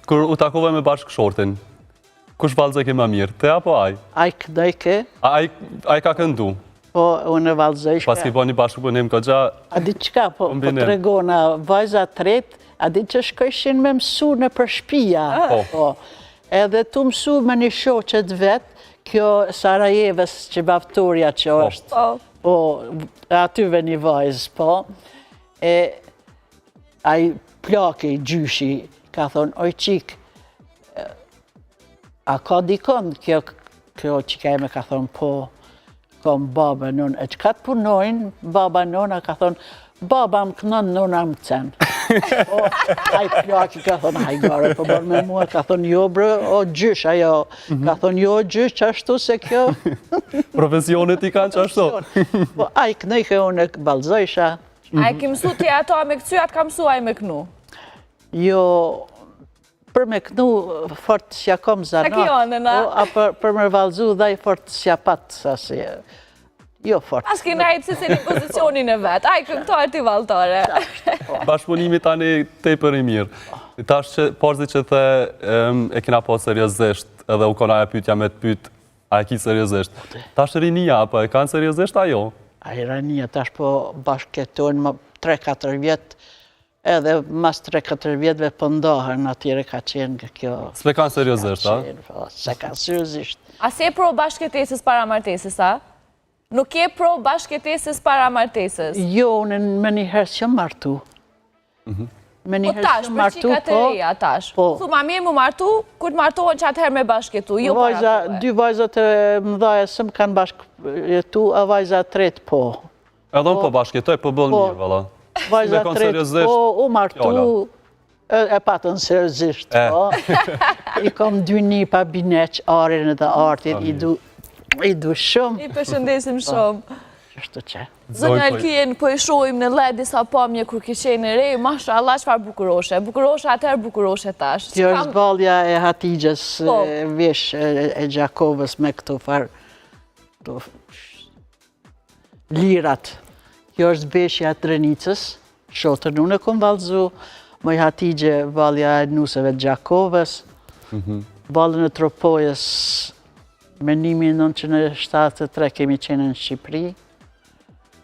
Kur u takove me bashkëshortin, kush vallëzoi ke më mirë, te apo ai? Ai këdojke, Ai ka këndu. po unë vallëzoj Pas ki bani bashkëpunim këgja... A di qka, po tregona vajza tret, a di që shkojshin me mësu në për shpia. Edhe tu mësu me një shoqet vet, kjo Sarajevës që baftoria që është. Po, atyve një vajzë, po. E ai plaki gjyshi, ka thonë, oj qik, a ka dikon kjo që ka e me ka thonë, po, kom baba nën, e që ka të punojnë, baba nën, a ka thonë, baba më kënon nëna më cenë. Aj plaki ka thonë, aj gare, po bërë me mua, ka thonë, jo bre, o gjysh, ajo, ka thonë, jo gjysh, që ashtu se kjo. Profesionet i kanë që ashtu. Po, aj kënejke unë e balzojsha. A e ki mësu ti ato me këcy, atë ka mësu a e me kënu? Jo, për me kënu, fort s'ja kom zanat. A ki onën, a? A për me valzu dhaj fort s'ja pat, sasi, jo fort. As ki najtë se se një pozicionin e vetë, a i këngëtar ti valtare. Bashkëpunimi tani te për i mirë. Tash që porzi që the e kina po seriozisht, edhe u kona e pytja me të pyt, a e ki seriozisht. Tash rinia, apo e kanë seriozisht ajo? A i rinia, tash po bashkëtojnë më 3-4 vjetë, edhe mas 3-4 vjetëve pëndohen, atyre ka qenë kjo... S'pe kanë seriozisht, a? Se kanë seriozisht. A se e pro bashkëtesës para martesës, a? Nuk e pro bashkëtesës para martesës? Jo, unë me një herë që martu. Me një herë që martu, po... Po tash, për qikat e reja, tash. Thu, ma mirë mu martu, kur të martohen që atëherë me bashkëtu, jo para tuve. Dy vajzat e mdhaja së më kanë bashkëtu, a vajza tret po. Edhe unë po bashkëtoj, po bëllë mirë, valla. Vajza tret po, u martu, e patën seriozisht, po. I kom 2 nipa bineq, arin edhe artin, i du shumë. I përshëndesim shumë. Qështu që. Zonja Elkien, po i shojmë në led disa pamje kur ki qenë në rej, masha Allah qëfar bukuroshe. Bukuroshe atëherë, bukuroshe tash. Kjo është valja e Hatijgjës vesh e Gjakovës me këto farë lirat. Kjo është beshja të Drenicës, shotën unë e kom valzu, moj Hatijgje valja e nuseve të Gjakovës, valën e Tropojës me 1973 kemi qenë në Shqipëri.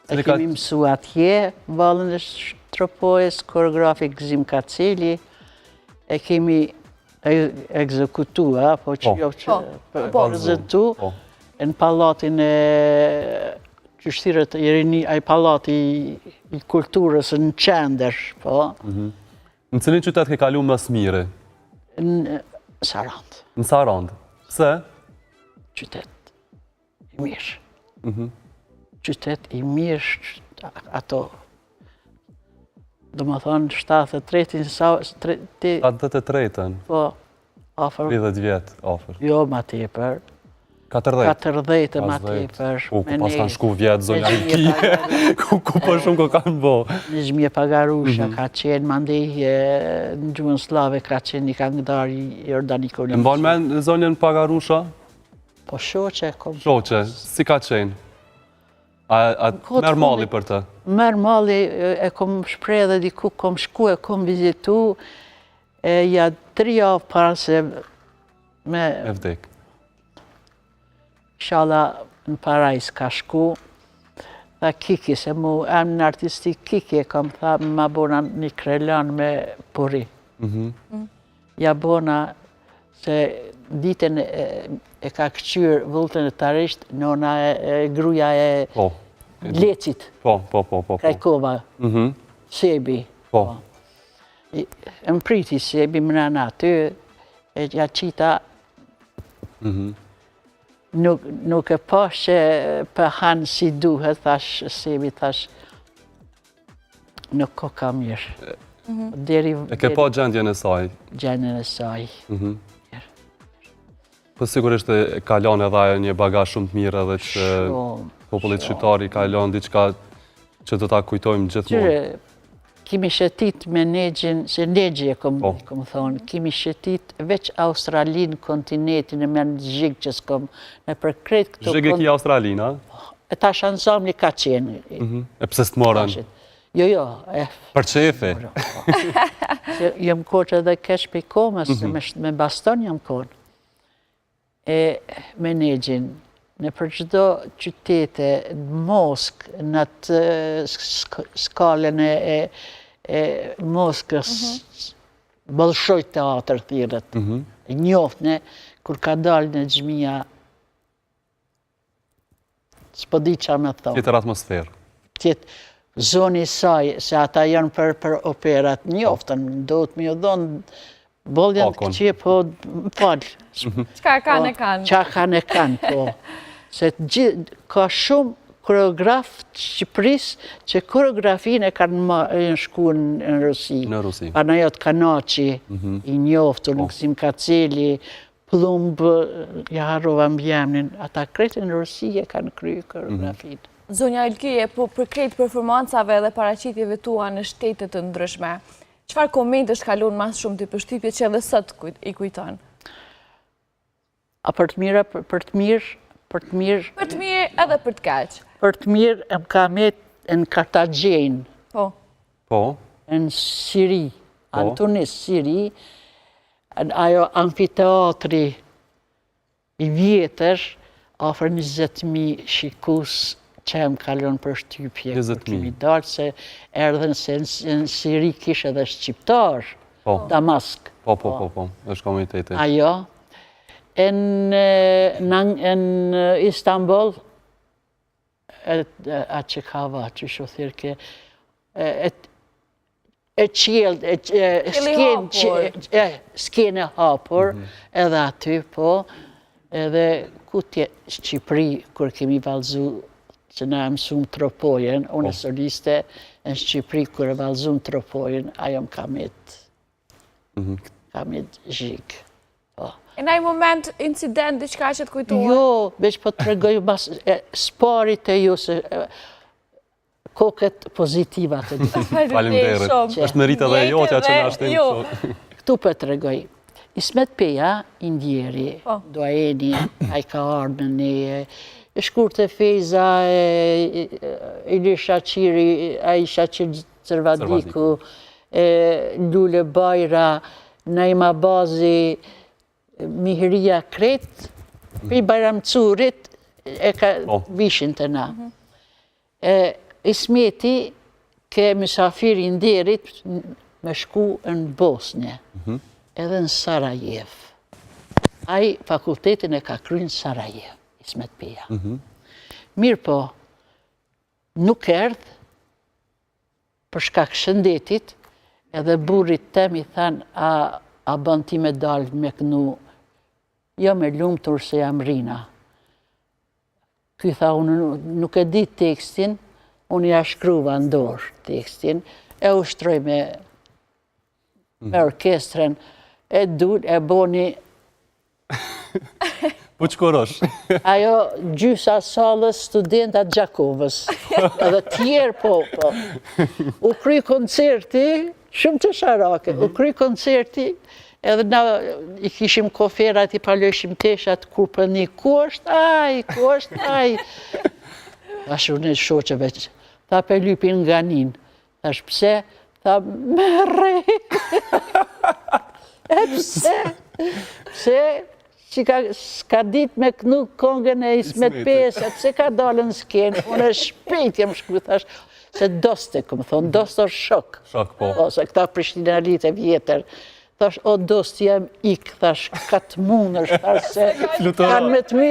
E kemi mësu atje, valën e Tropojës, koreografi Gzim Kaceli, e kemi ekzekutua, po që jo që prezentu, në palatin e qështirët e rini, ai palati i kulturës në qender, po. Në cilin qytet ke kalu më smire? Në Sarand. Në Sarand? Pse? Qytet i mirë. Qytet i mirë, ato, do më thonë, 73-in, 73-ën? Po, ofër. 30 vjetë, ofër. Jo, ma tepër. 40 ma tepër. Ku pas kanë shku vjetë, zonja Elkije, ku për shumë ko kanë bo. Në Zhmje Pagarusha ka qenë, mandej në gjuhën slave ka qenë një këngëtar i Jordan Nikolić. E mbanë me zonjën Pagarusha? Po shoqe, kom. Shoqe, si ka qenë? A merë mali për të? Merë mali, e kom shprej dhe diku, kom shku e kom vizitu, ja 3 javë para se me... E vdek. Shala në Parajs ka shku, tha Kiki, se mu em në artistik Kiki, e kom tha, ma bona një krelan me puri. Ja bona, se ditën e ka këqyrë vullëtën e tarisht, nona e gruja e Lecit. Po. Krajkova. Sebi. Po. Më priti Sebi më nëna aty, e ja qita nuk e pash që për hanë si duhet, thash Sebi, thash nuk ko ka mirë. E ke pa gjendjen e saj? Gjendjen e saj. Po sigurisht e kalon edhe ajo një bagazh shumë të mirë edhe që popullit shqiptari kalon diçka që do ta kujtojmë gjithmonë. Kimi shetit me Negjin, se Negji e kom thonë, kimi shetit veç Australinë, kontinentin e me në zhigë që s'kom, me për kretë këto... Zhigë e ki Australinë, a? E ta shanzamli ka qenë. E pse s'të morën? Jo, Për qefi. jam koqë edhe kesh për komës, me baston jam konë. E menegjin, në për çdo qytete, Moskë, në atë skalën e Moskës, Bolshoi teatr thirët, njofne, kur ka dalë në xhmia, s'po di qa me thonë. Tjetër atmosferë. Tjetë zoni saj, se ata janë për operat njoftën, do të mi dhonë, boljan të këqie, po, më falë. Qka kanë e kanë? Qa kanë e kanë, po. Se ka shumë koreograf të Shqipërisë që koreografinë e kanë shku në Rusi. Në Rusi. Panajot Kanaci, i njoftë, Luksim Kaceli, Plumb, ja harrova mbjemnin, ata kretë në Rusi e kanë kryu koreografinë. Zonja Ylkije, po për krejt performancave dhe paraqitjeve tua në shtetet të ndryshme, çfarë komente shkalon mas shumë të përshtypje që edhe sot i kujton? A për të mira, për të mirë, Për të mirë edhe për të keq. Për të mirë, më ka metë në Kartagjen, Po. Po. në Siri, në Tunis, Siri, ajo amfiteatri i vjetër, afër 20.000 shikus që më kalon për shtypje. 20.000. Kemi dalë se erdhen se në Siri kishë edhe shqiptar, Damask. Po, është komuniteti. Ajo. Në Istanbul, atë që ka va, që shë thirke, e qjelë, s'kene hapur, edhe aty, po, edhe kutje Shqipëri, kur kemi valzu, që na mësum tropojen, unë soliste, në Shqipëri, kur e valzum tropojen, ajo më kamit zhikë. E në i moment, incident, diçka që të kujtuar? Jo, veç po të regoj sparit e ju, se koket pozitivat e një. Faleminderit. Është merita dhe jotja që në ashtim kështu. Këtu po të regoj. Ismet Peja, indjeri, doajeni, a i ka ardhë në e Shkurte Feza, Ili Shaqiri, a i Shaqir Cervadiku, Lule Bajra, Naima Bazi, Mihria Kret, për i Bajram Curit, e ka vishin të na. Ismeti, ke mësafir i nderit, me shku në Bosnje, edhe në Sarajev. Ai fakultetin e ka kry në Sarajev, Ismet Peja. Mirë po, nuk erdhë, për shkak shëndetit, edhe burrit tem i thanë, a bën ti me dalë me kënu, jo me lumtur se jam rina. Ky tha, unë nuk e di tekstin, unë ja shkruva në dorë tekstin, e ushtroj me orkestren, e dul, e boni... Po qëkorosh? Ajo gjysa salës studentat Gjakovës, edhe tjerë po. U kry koncerti, shumë të sharake, u kry koncerti, edhe na i kishim koferat, i palëshim teshat, kur për një, ku është aj. Thash unë e shoqeve, tha për lypin nga nin. Thash pse? Tha me re. E pse? Pse? S'ka dit me kënu kongën e Ismet Pesa, pse ka dalën s'kenë, unë e shpejt jam shku, thash, se doste, këmë thonë, doste është shok. Shok, po. Se këta prishtinalit e vjetër, thash, o dost jam ik, thash, ka të mund është, thash, se kanë me të mi